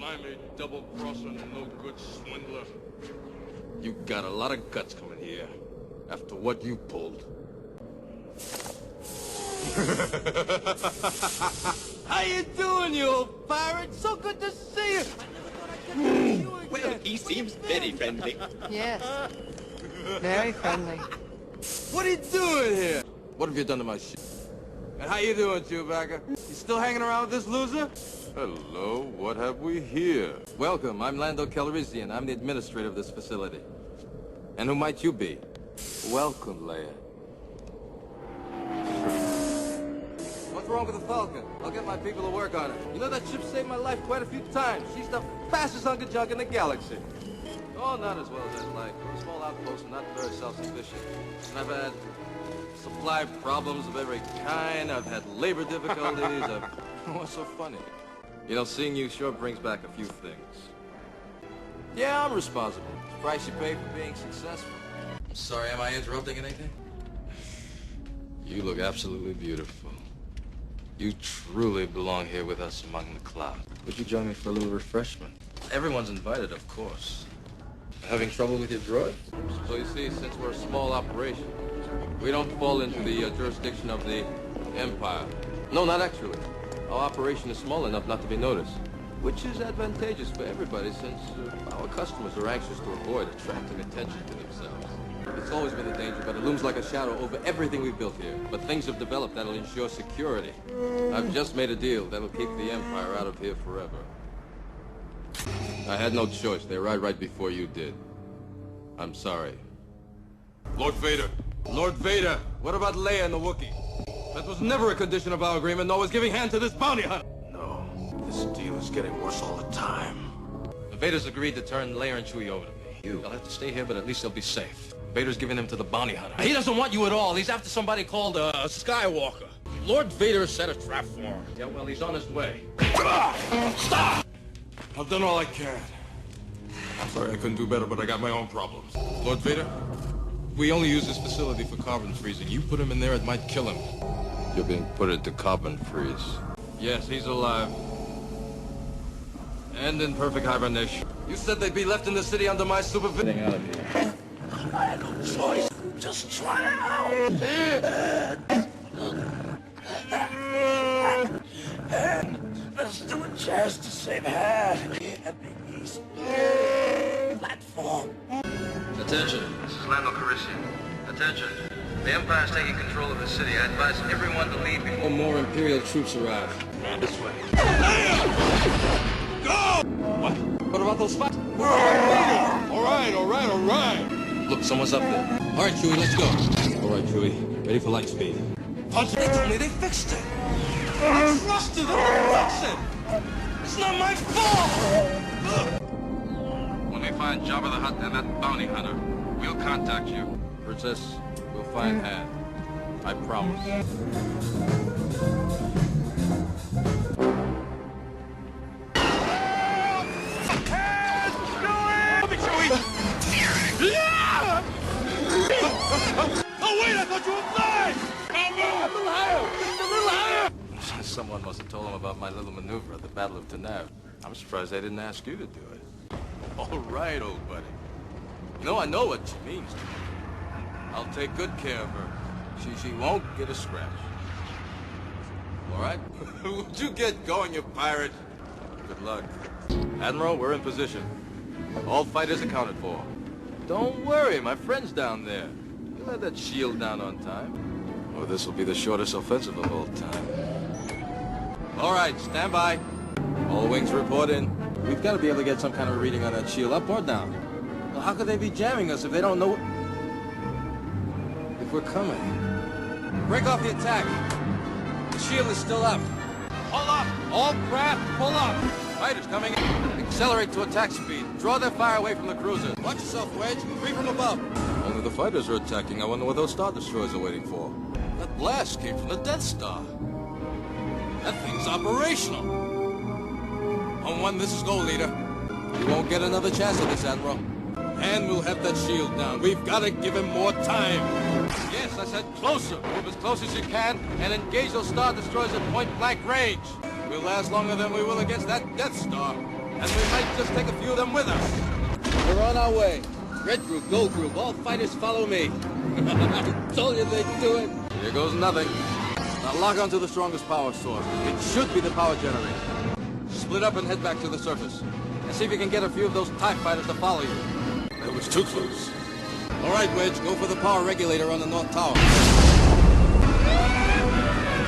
slimy, double-crossing, no-good swindler. You got a lot of guts coming here, after what you pulled. How you doing, you old pirate? So good to see you. I never thought I'd get to see you again. Well, he seems very friendly. Yes. Very friendly. What are you doing here? What have you done to my shit? And how you doing, Chewbacca? You still hanging around with this loser? Hello, what have we here? Welcome, I'm Lando Calrissian. I'm the administrator of this facility. And who might you be? Welcome, Leia. What's wrong with the Falcon? I'll get my people to work on it. You know that ship saved my life quite a few times. She's the fastest hunk of junk in the galaxy. Oh, not as well as I'd like. We're a small outpost and not very self-sufficient. And I've had supply problems of every kind. I've had labor difficulties. What's so funny? You know, seeing you sure brings back a few things. Yeah, I'm responsible. It's the price you pay for being successful. I'm sorry, am I interrupting anything? You look absolutely beautiful. You truly belong here with us among the clouds. Would you join me for a little refreshment? Everyone's invited, of course. Having trouble with your droid? So you see, since we're a small operation, we don't fall into the jurisdiction of the Empire. No, not actually. Our operation is small enough not to be noticed, which is advantageous for everybody since our customers are anxious to avoid attracting attention to themselves. It's always been a danger, but it looms like a shadow over everything we've built here. But things have developed that'll ensure security. I've just made a deal that'll keep the Empire out of here forever. I had no choice. They arrived right before you did. I'm sorry. Lord Vader! Lord Vader! What about Leia and the Wookiee? That was never a condition of our agreement, nor was giving hand to this bounty hunter. No, this deal is getting worse all the time. The Vader's agreed to turn Leia and Chewie over to me. They'll have to stay here, but at least they'll be safe. Vader's giving them to the bounty hunter. He doesn't want you at all. He's after somebody called Skywalker. Lord Vader has set a trap for him. Yeah, well, he's on his way. Stop! I've done all I can. Sorry I couldn't do better, but I got my own problems. Lord Vader, we only use this facility for carbon freezing. You put him in there, it might kill him. You're being put into carbon freeze. Yes, he's alive. And in perfect hibernation. You said they'd be left in the city under my supervision. Getting out of here. I had no choice. Just try it out. And there's still a chance to save Han at the East platform. Attention, this is Lando Calrissian. Attention, the Empire's taking control of the city. I advise everyone to leave before more Imperial troops arrive. This way. Go! What about those fights? All right. Look, someone's up there. All right, Chewie, let's go. All right, Chewie, ready for light speed. Punch! They told me they fixed it. I trusted them to fix it. It's not my fault. When we find Jabba the Hutt and that bounty hunter, we'll contact you. Princess, we'll find Han. I promise. Oh, wait, I thought you were flying! A little higher! Just a little higher! Someone must have told him about my little maneuver at the Battle of Tanav. I'm surprised they didn't ask you to do it. All right, old buddy. You know, I know what she means to me. I'll take good care of her. She won't get a scratch. All right? Would you get going, you pirate? Good luck. Admiral, we're in position. All fighters accounted for. Don't worry, my friend's down there. You'll have that shield down on time. Or this will be the shortest offensive of all time. All right, stand by. All wings report in. We've got to be able to get some kind of reading on that shield, up or down. Well, how could they be jamming us if they don't know if we're coming? Break off the attack. The shield is still up. Pull up! All craft, pull up! Fighters coming in. Accelerate to attack speed. Draw their fire away from the cruisers. Watch yourself, Wedge. Free from above. Only the fighters are attacking. I wonder what those Star Destroyers are waiting for. That blast came from the Death Star. That thing's operational. On one, this is go, leader. You won't get another chance at this, Admiral. And we'll have that shield down. We've got to give him more time. Yes, I said closer. Move as close as you can and engage those Star Destroyers at point-blank range. We'll last longer than we will against that Death Star. And we might just take a few of them with us. We're on our way. Red group, gold group, all fighters follow me. I told you they'd do it. Here goes nothing. Now lock onto the strongest power source. It should be the power generator. Split up and head back to the surface. And see if you can get a few of those TIE fighters to follow you. That was too close. All right, Wedge, go for the power regulator on the North Tower.